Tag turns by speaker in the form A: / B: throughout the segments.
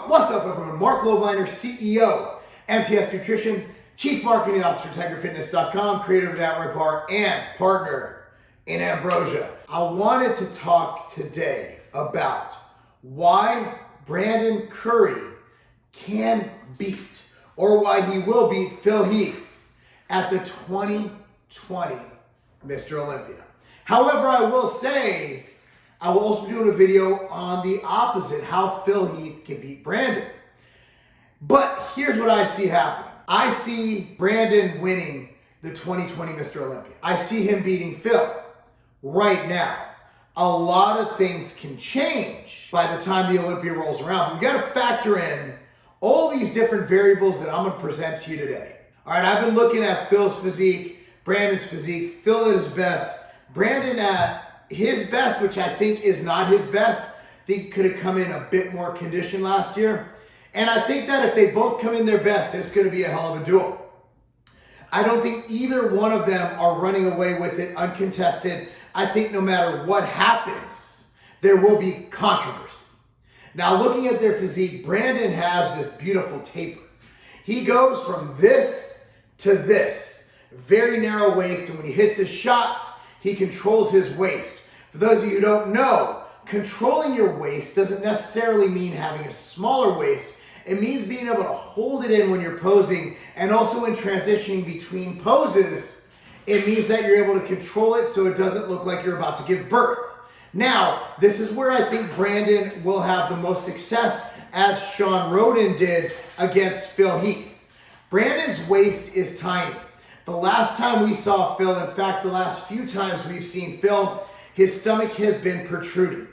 A: What's up, everyone? Marc Lobliner, CEO, MTS Nutrition, Chief Marketing Officer, TigerFitness.com, creator of the Outright Bar, and partner in Ambrosia. I wanted to talk today about why Brandon Curry can beat, or why he will beat Phil Heath at the 2020 Mr. Olympia. However, I will say, I will also be doing a video on the opposite, how Phil Heath can beat Brandon. But here's what I see happening. I see Brandon winning the 2020 Mr. Olympia. I see him beating Phil right now. A lot of things can change by the time the Olympia rolls around. We got to factor in all these different variables that I'm going to present to you today. All right, I've been looking at Phil's physique, Brandon's physique, Phil at his best, Brandon at his best, which I think is not his best. I think could have come in a bit more conditioned last year. And I think that if they both come in their best, it's going to be a hell of a duel. I don't think either one of them are running away with it uncontested. I think no matter what happens, there will be controversy. Now, looking at their physique, Brandon has this beautiful taper. He goes from this to this, very narrow waist, and when he hits his shots, he controls his waist. For those of you who don't know, controlling your waist doesn't necessarily mean having a smaller waist. It means being able to hold it in when you're posing, and also in transitioning between poses, it means that you're able to control it so it doesn't look like you're about to give birth. Now, this is where I think Brandon will have the most success, as Sean Roden did against Phil Heath. Brandon's waist is tiny. The last time we saw Phil, in fact, the last few times we've seen Phil, his stomach has been protruding.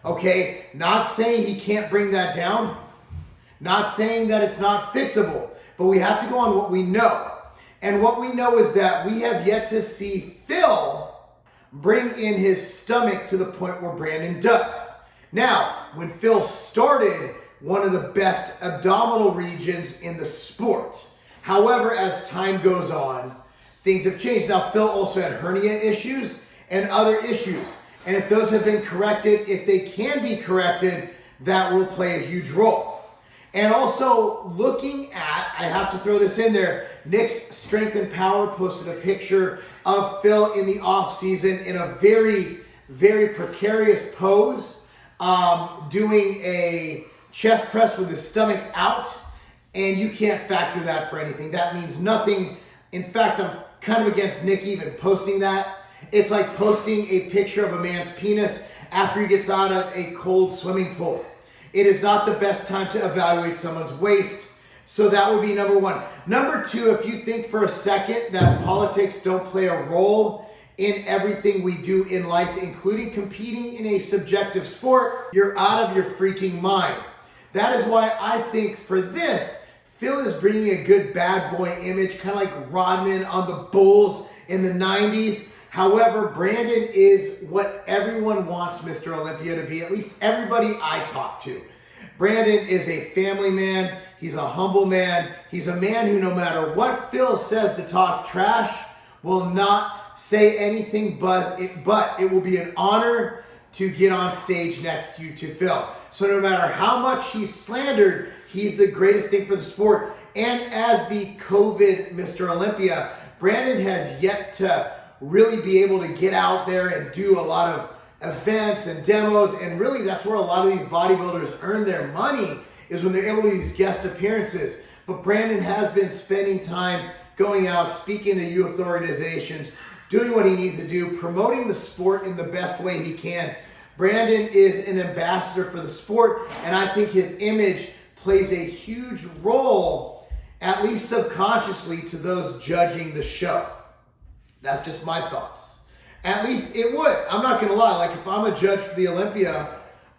A: Okay, not saying he can't bring that down, not saying that it's not fixable, but we have to go on what we know. And what we know is that we have yet to see Phil bring in his stomach to the point where Brandon does. Now, when Phil started, one of the best abdominal regions in the sport. However, as time goes on, things have changed. Now, Phil also had hernia issues and other issues. And if those have been corrected, if they can be corrected, that will play a huge role. And also looking at, I have to throw this in there, Nick's Strength and Power posted a picture of Phil in the off season in a very, very precarious pose, doing a chest press with his stomach out. And you can't factor that for anything. That means nothing. In fact, I'm kind of against Nick even posting that. It's like posting a picture of a man's penis after he gets out of a cold swimming pool. It is not the best time to evaluate someone's waist. So that would be number one. Number two, if you think for a second that politics don't play a role in everything we do in life, including competing in a subjective sport, you're out of your freaking mind. That is why I think for this, Phil is bringing a good bad boy image, kind of like Rodman on the Bulls in the 90s. However, Brandon is what everyone wants Mr. Olympia to be, at least everybody I talk to. Brandon is a family man. He's a humble man. He's a man who, no matter what Phil says to talk trash, will not say anything but it will be an honor to get on stage next to you to Phil. So no matter how much he's slandered, he's the greatest thing for the sport. And as the COVID Mr. Olympia, Brandon has yet to really be able to get out there and do a lot of events and demos. And really that's where a lot of these bodybuilders earn their money, is when they're able to do these guest appearances. But Brandon has been spending time going out, speaking to youth organizations, doing what he needs to do, promoting the sport in the best way he can. Brandon is an ambassador for the sport, and I think his image plays a huge role, at least subconsciously, to those judging the show. That's just my thoughts. At least it would. I'm not going to lie. Like, if I'm a judge for the Olympia,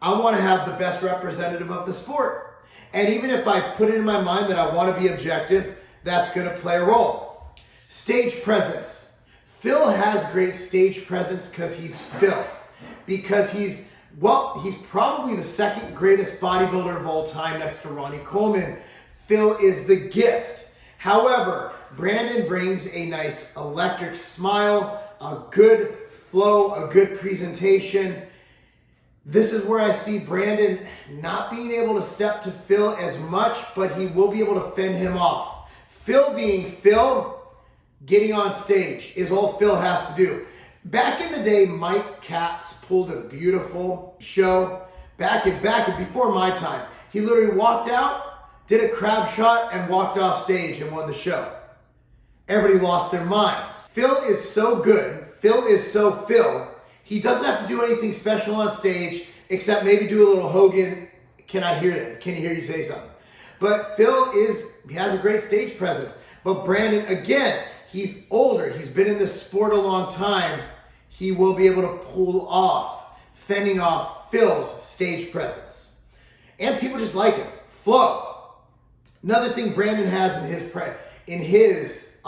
A: I want to have the best representative of the sport. And even if I put it in my mind that I want to be objective, that's going to play a role. Stage presence. Phil has great stage presence because he's Phil. Because he's probably the second greatest bodybuilder of all time next to Ronnie Coleman. Phil is the gift. However, Brandon brings a nice electric smile, a good flow, a good presentation. This is where I see Brandon not being able to step to Phil as much, but he will be able to fend him off. Phil being Phil, getting on stage is all Phil has to do. Back in the day, Mike Katz pulled a beautiful show. Back before my time. He literally walked out, did a crab shot, and walked off stage and won the show. Everybody lost their minds. Phil is so good. Phil is so Phil. He doesn't have to do anything special on stage except maybe do a little Hogan. Can I hear that? Can you hear you say something? But Phil he has a great stage presence. But Brandon, again, he's older. He's been in this sport a long time. He will be able to pull off, fending off Phil's stage presence. And people just like him. Flow. Another thing Brandon has in his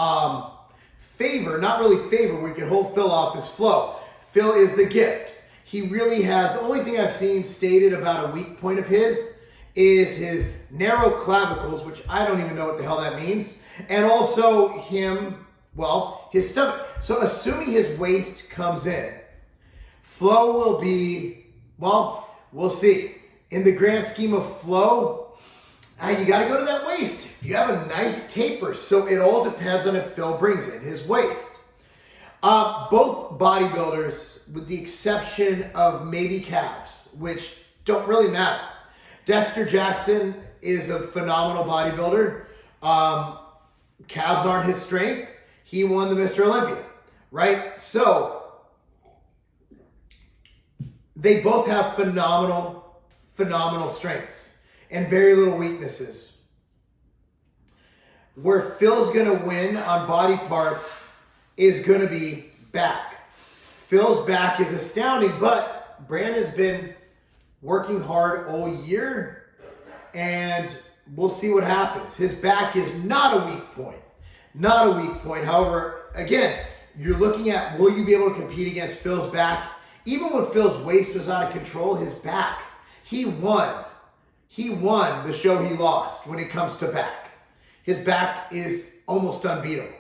A: favor, not really favor, we can hold Phil off, is flow. Phil is the gift. He really has, the only thing I've seen stated about a weak point of his is his narrow clavicles, which I don't even know what the hell that means. And also his stomach. So assuming his waist comes in, flow will be, we'll see. In the grand scheme of flow, you got to go to that waist. If you have a nice taper, so it all depends on if Phil brings in his waist. Both bodybuilders, with the exception of maybe calves, which don't really matter. Dexter Jackson is a phenomenal bodybuilder. Calves aren't his strength. He won the Mr. Olympia, right? So they both have phenomenal strengths and very little weaknesses. Where Phil's going to win on body parts is going to be back. Phil's back is astounding, but Brandon's been working hard all year, and we'll see what happens. His back is not a weak point. Not a weak point. However, again, you're looking at, will you be able to compete against Phil's back? Even when Phil's waist was out of control, his back, he won. He won the show he lost when it comes to back. His back is almost unbeatable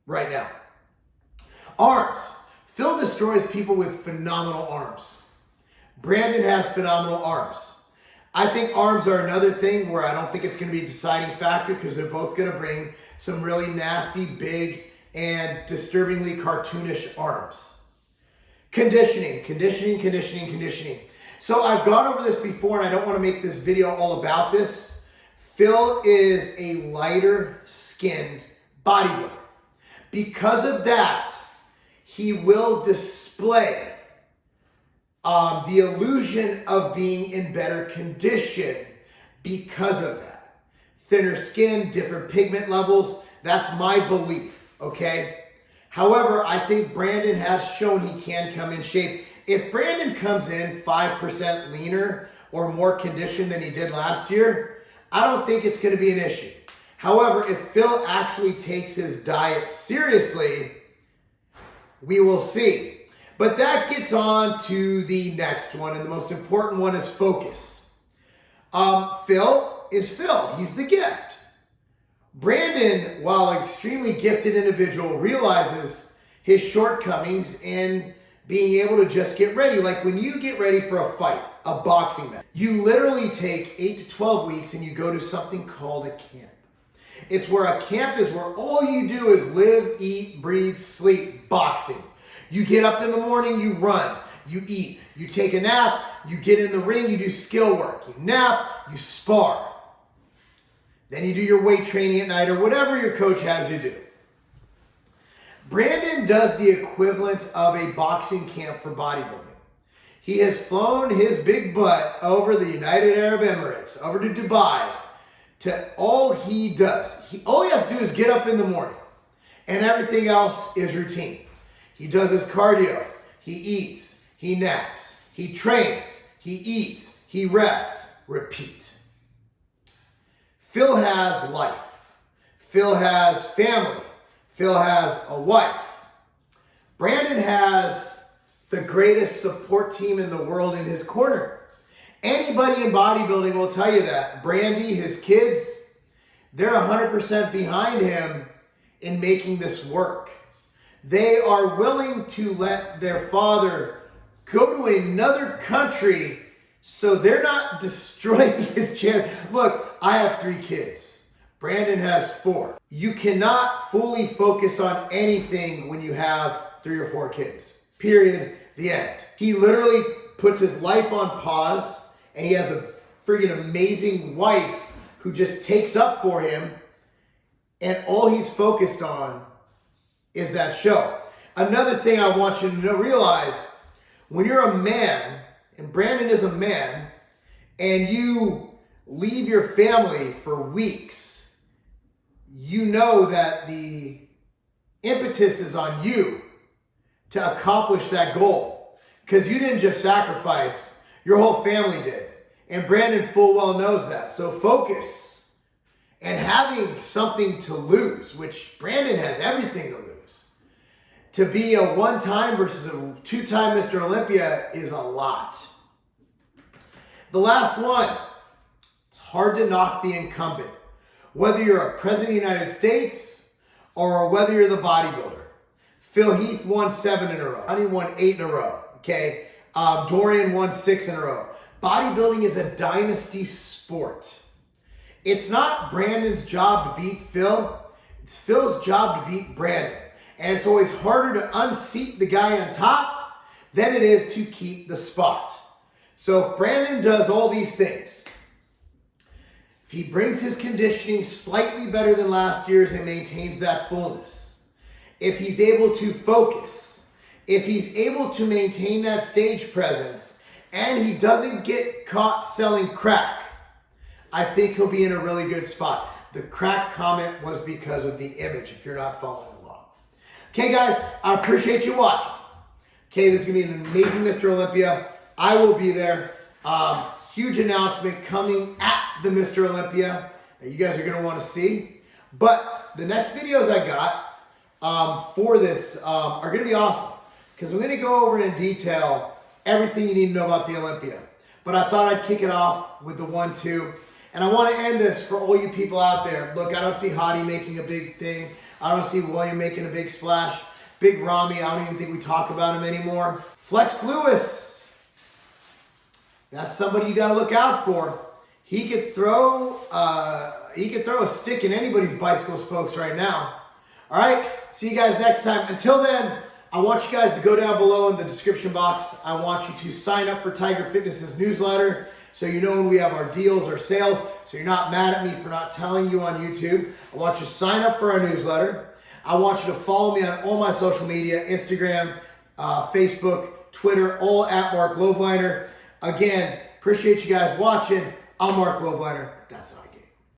A: right now. Arms. Phil destroys people with phenomenal arms. Brandon has phenomenal arms. I think arms are another thing where I don't think it's going to be a deciding factor because they're both going to bring some really nasty, big, and disturbingly cartoonish arms. Conditioning. So I've gone over this before and I don't want to make this video all about this. Phil is a lighter skinned bodybuilder. Because of that, he will display the illusion of being in better condition because of that. Thinner skin, different pigment levels. That's my belief, okay? However, I think Brandon has shown he can come in shape. If Brandon comes in 5% leaner or more conditioned than he did last year, I don't think it's going to be an issue. However, if Phil actually takes his diet seriously, we will see. But that gets on to the next one, and the most important one is focus. Phil is Phil. He's the gift. Brandon, while an extremely gifted individual, realizes his shortcomings in being able to just get ready. Like when you get ready for a fight, a boxing match, you literally take 8 to 12 weeks and you go to something called a camp. It's where a camp is where all you do is live, eat, breathe, sleep, boxing. You get up in the morning, you run, you eat, you take a nap, you get in the ring, you do skill work, you nap, you spar. Then you do your weight training at night or whatever your coach has you do. Brandon does the equivalent of a boxing camp for bodybuilding. He has flown his big butt over the United Arab Emirates, over to Dubai, to all he does. All he has to do is get up in the morning, and everything else is routine. He does his cardio, he eats, he naps, he trains, he eats, he rests, repeat. Phil has life. Phil has family. Phil has a wife. Brandon has the greatest support team in the world in his corner. Anybody in bodybuilding will tell you that. Brandy, his kids, they're 100% behind him in making this work. They are willing to let their father go to another country So they're not destroying his chance. Look, I have 3 kids. Brandon has 4. You cannot fully focus on anything when you have 3 or 4 kids. Period. The end. He literally puts his life on pause, and he has a freaking amazing wife who just takes up for him, and all he's focused on is that show. Another thing I want you to realize, when you're a man, and Brandon is a man, and you leave your family for weeks, you know that the impetus is on you to accomplish that goal. Because you didn't just sacrifice, your whole family did. And Brandon full well knows that. So focus. And having something to lose, which Brandon has everything to lose. To be a 1-time versus a 2-time Mr. Olympia is a lot. The last one. It's hard to knock the incumbent. Whether you're a president of the United States or whether you're the bodybuilder. Heath won 7 in a row. Honey won 8 in a row. Okay. Dorian won 6 in a row. Bodybuilding is a dynasty sport. It's not Brandon's job to beat Phil. It's Phil's job to beat Brandon. And it's always harder to unseat the guy on top than it is to keep the spot. So if Brandon does all these things, if he brings his conditioning slightly better than last year's and maintains that fullness, if he's able to focus, if he's able to maintain that stage presence, and he doesn't get caught selling crack, I think he'll be in a really good spot. The crack comment was because of the image, if you're not following along. Okay, guys, I appreciate you watching. Okay, this is going to be an amazing Mr. Olympia. I will be there. Huge announcement coming at the Mr. Olympia that you guys are going to want to see. But the next videos I got for this are going to be awesome, because I'm going to go over in detail everything you need to know about the Olympia. But I thought I'd kick it off with the 1-2. And I want to end this for all you people out there. Look, I don't see Hottie making a big thing. I don't see William making a big splash. Big Ramy, I don't even think we talk about him anymore. Flex Lewis, that's somebody you got to look out for. He could throw a stick in anybody's bicycle spokes right now. All right, see you guys next time. Until then, I want you guys to go down below in the description box. I want you to sign up for Tiger Fitness's newsletter so you know when we have our deals or sales, so you're not mad at me for not telling you on YouTube. I want you to sign up for our newsletter. I want you to follow me on all my social media, Instagram, Facebook, Twitter, all at Marc Lobliner. Again, appreciate you guys watching. I'm Marc Lobliner. That's not a game.